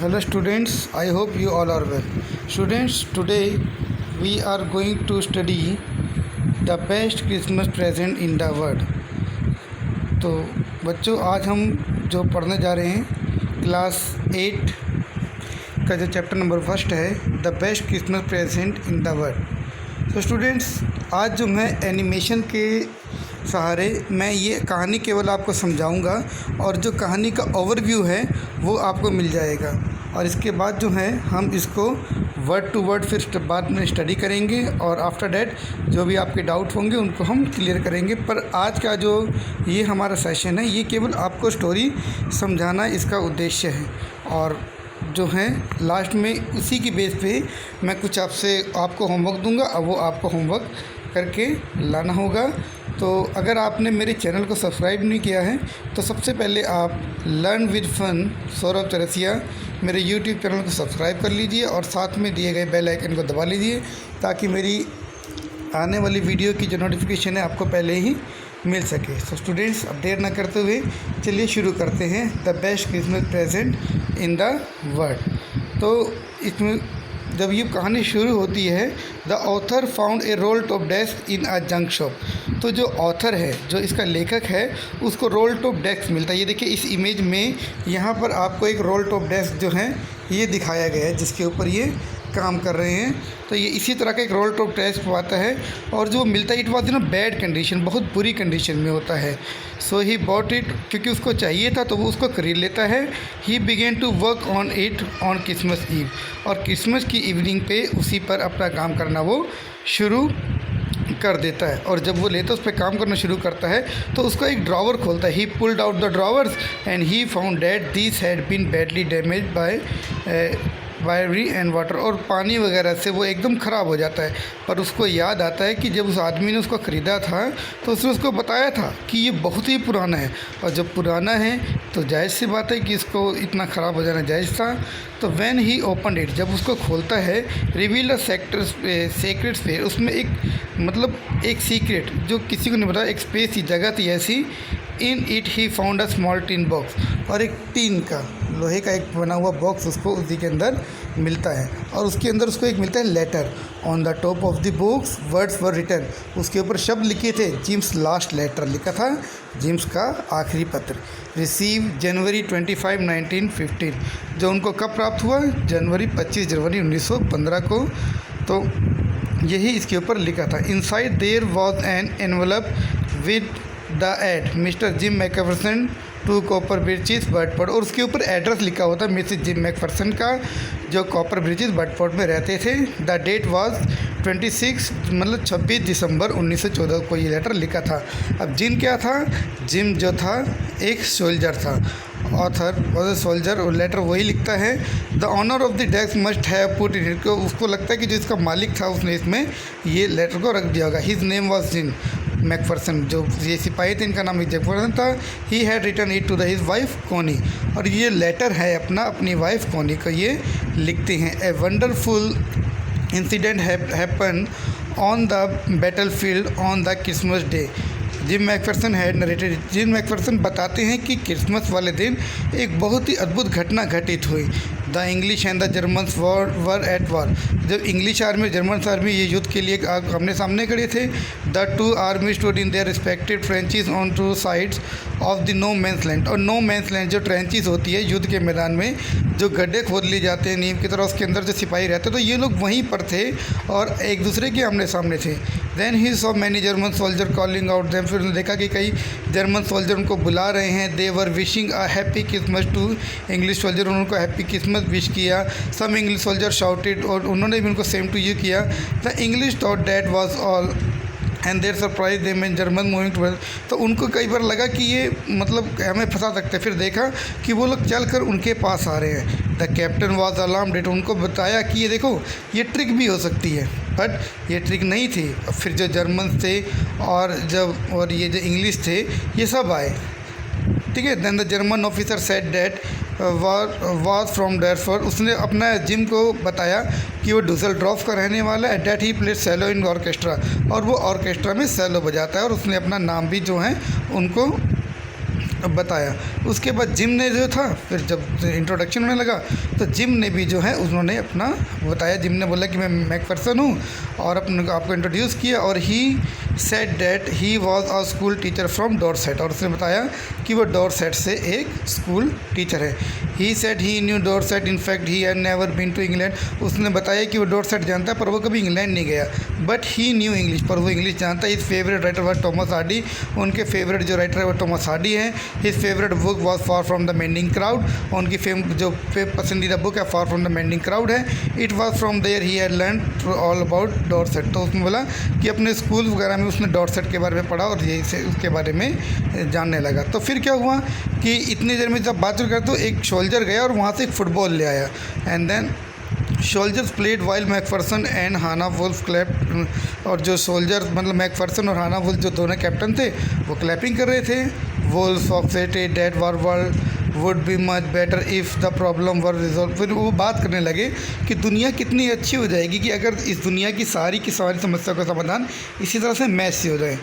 Hello students, I hope you all are well. Students, today we are going to study the best Christmas present in the world. तो बच्चों आज हम जो पढ़ने जा रहे हैं क्लास 8 का जो चैप्टर नंबर फर्स्ट है the best Christmas present in the world. तो स्टूडेंट्स आज जो मैं एनिमेशन के सहारे मैं ये कहानी केवल आपको समझाऊंगा और जो कहानी का ओवरव्यू है वो आपको मिल जाएगा और इसके बाद जो है हम इसको वर्ड टू वर्ड फिर बाद में स्टडी करेंगे और आफ्टर डैट जो भी आपके डाउट होंगे उनको हम क्लियर करेंगे। पर आज का जो ये हमारा सेशन है ये केवल आपको स्टोरी समझाना इसका उद्देश्य है और जो है लास्ट में उसी की बेस पे मैं कुछ आपको होमवर्क दूंगा और वो आपको होमवर्क करके लाना होगा। तो अगर आपने मेरे चैनल को सब्सक्राइब नहीं किया है तो सबसे पहले आप learn with fun Saurabh Chaurasia मेरे यूट्यूब चैनल को सब्सक्राइब कर लीजिए और साथ में दिए गए बेल आइकन को दबा लीजिए ताकि मेरी आने वाली वीडियो की जो नोटिफिकेशन है आपको पहले ही मिल सके। तो स्टूडेंट्स अब देर ना करते हुए चलिए शुरू करते हैं the best Christmas present in the world. तो इसमें जब ये कहानी शुरू होती है the author found a role top desk in a junk shop. तो जो ऑथर है जो इसका लेखक है उसको रोल टॉप डेस्क मिलता है। ये देखिए इस इमेज में यहाँ पर आपको एक रोल टॉप डेस्क जो है ये दिखाया गया है जिसके ऊपर ये काम कर रहे हैं। तो ये इसी तरह का एक रोल टॉप डेस्क आता है और जो मिलता है it was in a bad condition, बहुत बुरी कंडीशन में होता है। सो ही बॉट इट, क्योंकि उसको चाहिए था तो वो उसको खरीद लेता है। He begin to work on it on Christmas eve, और क्रिसमस की इवनिंग पे उसी पर अपना काम करना वो शुरू कर देता है। और जब वो लेता है उस पर काम करना शुरू करता है तो उसको एक ड्रॉवर खोलता है। He pulled out the drawers and he found that this had been badly damage by rain and water, और पानी वगैरह से वो एकदम ख़राब हो जाता है। पर उसको याद आता है कि जब उस आदमी ने उसको ख़रीदा था तो उसने उसको बताया था कि ये बहुत ही पुराना है, और जब पुराना है तो जायज़ सी बात है कि इसको इतना ख़राब हो जाना जायज़ था। तो व्हेन ही ओपन इट, जब उसको खोलता है, रिवील अ सेक्रेट स्पेस, उसमें एक सीक्रेट जो किसी को नहीं पता, एक स्पेस की जगह थी ऐसी। In it he found a small tin box, और एक टीन का लोहे का एक बना हुआ बॉक्स उसको उसी के अंदर मिलता है और उसके अंदर उसको एक मिलता है letter. On the top of the box words were written, उसके ऊपर शब्द लिखे थे जिम्स लास्ट लेटर, लिखा था जिम्स का आखिरी पत्र। रिसीव जनवरी 25, 1915, जो उनको कब प्राप्त हुआ, 25 जनवरी 1915 को। तो यही इसके ऊपर लिखा था। Inside there was an envelope with the ad mister Jim McPherson to Copper Bridges Birdford, और उसके ऊपर एड्रेस लिखा होता है मिसेस जिम मैकफरसन का जो कॉपर ब्रिजेस बर्डफोर्ड में रहते थे। द डेट वाज 26 दिसंबर 1914 को ये लेटर लिखा था। अब जिम क्या था, जिम जो था एक सोल्जर था, ऑथर वॉज ए सोल्जर, और लेटर वही लिखता है। The owner of the desk must have put in it, उसको लगता है कि जो इसका मालिक था उसने इसमें ये लेटर को रख दिया होगा। His name was Jim McPherson, जो ये सिपाही थे इनका नाम मैकफरसन था। He had written it to the his wife Connie, और ये लेटर है अपनी वाइफ कोनी को ये लिखते हैं। A wonderful incident happen on the battle field on the Christmas day, gym McPherson had narrated. Gym McPherson बताते हैं कि क्रिसमस वाले दिन एक बहुत ही अद्भुत घटना घटित हुई। The English and the Germans were at war, जब इंग्लिश आर्मी और जर्मन आर्मी ये युद्ध के लिए आमने सामने खड़े थे। The two army stood in their respective trenches on two sides of the no man's land, और नो मैंस लैंड जो ट्रेंचेस होती है युद्ध के मैदान में जो गड्ढे खोद लिए जाते हैं नींव की तरह, उसके अंदर जो सिपाही रहते तो ये लोग वहीं पर थे और एक दूसरे के आमने सामने थे। Then he saw many German soldier calling out them, फिर उन्होंने देखा कि कई जर्मन सोल्जर उनको बुला रहे हैं। They were wishing a happy Christmas to English soldier, उनको हैप्पी क्रिसमस विश किया। सम इंग्लिश सोल्जर शाउटेड, और उन्होंने भी उनको सेम टू यू किया। The English thought that was all and their surprise them in German moving too, तो उनको कई बार लगा कि ये हमें फंसा सकते हैं। फिर देखा कि वो लोग चल कर उनके पास आ रहे हैं। द कैप्टन वाज अलार्म्ड, उनको बताया कि ये देखो ये ट्रिक भी हो सकती है, बट ये ट्रिक नहीं थी। फिर जो जर्मन थे और ये जो इंग्लिश थे ये सब आए, ठीक है। Then the German officer said that was from Derford, उसने अपना जिम को बताया कि वो डुसेलडॉर्फ का रहने वाला है। That he played cello in orchestra, और वो ऑर्केस्ट्रा में सेलो बजाता है, और उसने अपना नाम भी जो है उनको बताया। उसके बाद जिम ने जो था, फिर जब इंट्रोडक्शन होने लगा तो जिम ने भी जो है उन्होंने अपना बताया। जिम ने बोला कि मैं मैकफर्सन हूँ और अपने आपको इंट्रोड्यूस किया। और he said that he was a school teacher from Dorset, और उसने बताया कि वो डॉरसेट से एक स्कूल टीचर है। He said he knew Dorset, in fact he had never been to England. उसने बताया कि वो डॉरसेट जानता है पर वो कभी इंग्लैंड नहीं गया। बट ही न्यू इंग्लिश, पर वो इंग्लिश जानता है। His favourite writer was Thomas Hardy, उनके फेवरेट जो राइटर है वो टॉमस हार्डी हैं। His favourite book was far from the madding crowd, उनकी जो पसंदीदा बुक है far from the madding crowd है। It was from there he had learn all about Dorset, तो उसने बोला कि अपने स्कूल वगैरह में उसने डॉरसेट के बारे में पढ़ा और यही से उसके बारे में जानने लगा। तो फिर क्या हुआ कि इतनी देर में जब बात कर तो एक सोल्जर गया और वहाँ से एक फुटबॉल ले आया। And then soldiers played while McPherson and Hannah Wolf clap, और जो सोल्जर मतलब मैकफर्सन और हाना वुल्फ जो दोनों कैप्टन थे वो क्लैपिंग कर रहे थे। Woolf observed that our world would be much better if the problem were resolve. फिर वो बात करने लगे कि दुनिया कितनी अच्छी हो जाएगी कि अगर इस दुनिया की सारी समस्या का समाधान इसी तरह से मैच से हो जाए।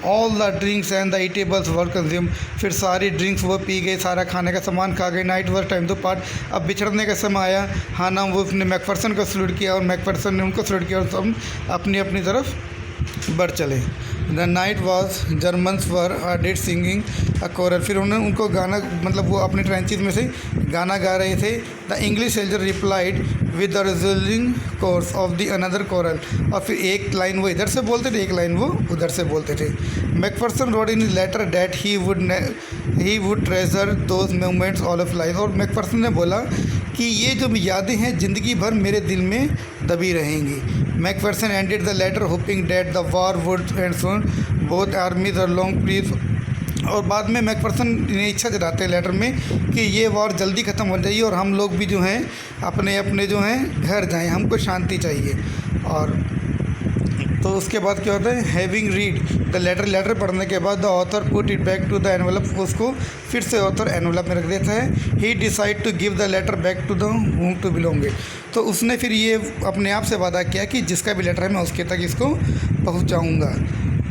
All the drinks and the eatables were consume, फिर सारी ड्रिंक्स वो पी गए, सारा खाने का सामान खा गए। Night were time to part, अब बिछड़ने का समय आया। हाना वुल्फ ने मैकफर्सन को सल्यूट किया और मैकफर्सन ने उनको सल्यूट किया और सब अपनी अपनी तरफ बढ़ चले। The night was Germans were dead singing a coral, फिर उन्होंने उनको गाना मतलब वो अपने ट्रेंचेस में से गाना गा रहे थे। The English soldier replied with the resulting course of the another coral, और फिर एक लाइन वो इधर से बोलते थे, एक लाइन वो उधर से बोलते थे। McPherson wrote in letter that he would treasure those moments all of life, और मैकफर्सन ने बोला कि ये जो यादें हैं ज़िंदगी भर मेरे दिल में दबी रहेंगी। McPherson ended the letter hoping that the war would end soon both armies are long please, और बाद में मैकफर्सन ने इच्छा जताते हैं लेटर में कि ये वॉर जल्दी ख़त्म हो जाइए और हम लोग भी जो हैं अपने अपने जो हैं घर जाएं, हमको शांति चाहिए। और तो उसके बाद क्या होता है, हैविंग रीड द लेटर पढ़ने के बाद the author put it back to the envelope, उसको फिर से ऑथर एनवलप में रख देता है। He decide to give the letter back to the home to belong it, तो उसने फिर ये अपने आप से वादा किया कि जिसका भी लेटर है मैं उसके तक इसको पहुँचाऊँगा।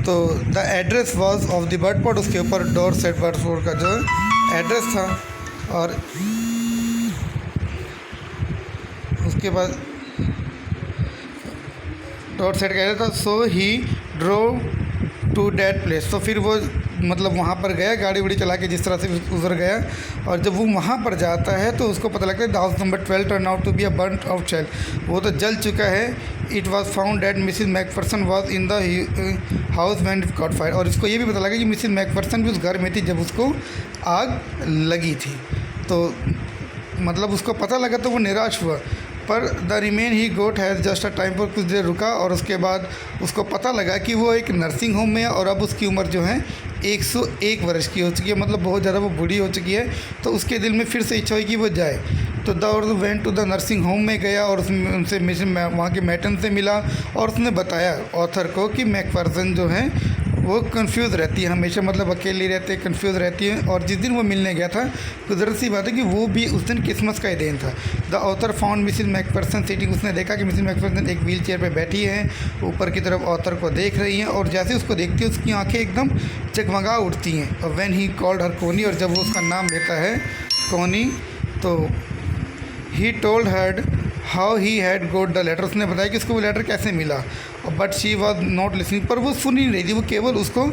तो the address was of the bird pot, उसके ऊपर डॉरसेट बर्ड का जो एड्रेस था। और उसके बाद डॉरसेट कह रहा था सो ही ड्रोव टू डैट प्लेस, तो फिर वो मतलब वहाँ पर गया गाड़ी वाड़ी चला के जिस तरह से उधर गया। और जब वो वहाँ पर जाता है तो उसको पता लगता है house number 12 turn out to be a burnt out shell, वो तो जल चुका है। It was found that Mrs McPherson was in the house when it caught fire, और इसको ये भी पता लगा कि मिसिज मैकफर्सन भी उस घर में थी जब उसको आग लगी थी। तो मतलब उसको पता लगा तो वो निराश हुआ, पर the remain he got has just a time पर कुछ देर रुका और उसके बाद उसको पता लगा कि वो एक नर्सिंग होम में है और अब उसकी उम्र जो है 101 वर्ष की हो चुकी है, मतलब बहुत ज़्यादा वो बूढ़ी हो चुकी है। तो उसके दिल में फिर से इच्छा हुई कि वो जाए, तो the went to the nursing home में गया और उसमें उनसे वहाँ के मैटन से मिला और उसने बताया ऑथर को कि मैकफर्सन जो है वो कंफ्यूज रहती है हमेशा, मतलब अकेली रहती है, कंफ्यूज रहती है। और जिस दिन वो मिलने गया था कुदरत सी बात है कि वो भी उस दिन क्रिसमस का ही दिन था। The author found Mrs Macpherson sitting, उसने देखा कि मिसिज मैकफर्सन एक व्हील चेयर पर बैठी हैं, ऊपर की तरफ ऑथर को देख रही हैं और जैसे उसको देखती है उसकी आंखें एकदम जगमगा उठती हैं। और व्हेन ही कॉल्ड हर कोनी, और जब वो उसका नाम लेता है कोनी, तो he told her how he had got the letter, उसने बताया कि उसको वो लेटर कैसे मिला। But she was not listening, पर वो सुन ही नहीं रही थी, वो केवल उसको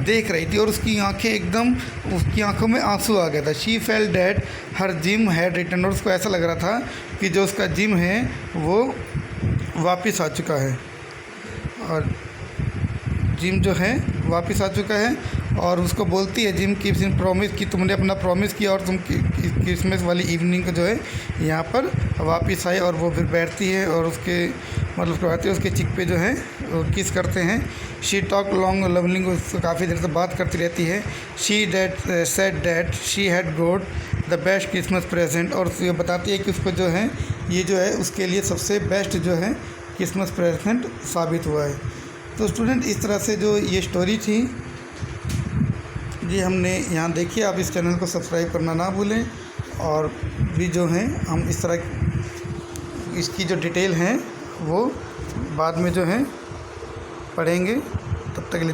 देख रही थी और उसकी आंखें एकदम, उसकी आंखों में आंसू आ गया था। She felt that her gym had return, और उसको ऐसा लग रहा था कि जो उसका जिम है वो वापस आ चुका है, और जिम जो है वापस आ चुका है। और उसको बोलती है जिम की प्रॉमिस कि तुमने अपना प्रॉमिस किया और तुम क्रिसमस वाली इवनिंग को जो है यहाँ पर वापस आए। और वो फिर बैठती है और उसके मतलब करवाती है, उसके चिक पे जो है वो किस करते हैं। शी टॉक लॉन्ग लवलिंग, उसको काफ़ी देर से बात करती रहती है। She said that she had got the best Christmas present, और ये बताती है कि उसको जो है ये जो है उसके लिए सबसे बेस्ट जो है क्रिसमस प्रेजेंट साबित हुआ है। तो स्टूडेंट इस तरह से जो ये स्टोरी थी जी हमने यहाँ देखी। आप इस चैनल को सब्सक्राइब करना ना भूलें, और भी जो हैं हम इस तरह इसकी जो डिटेल हैं वो बाद में जो है पढ़ेंगे। तब तक के लिए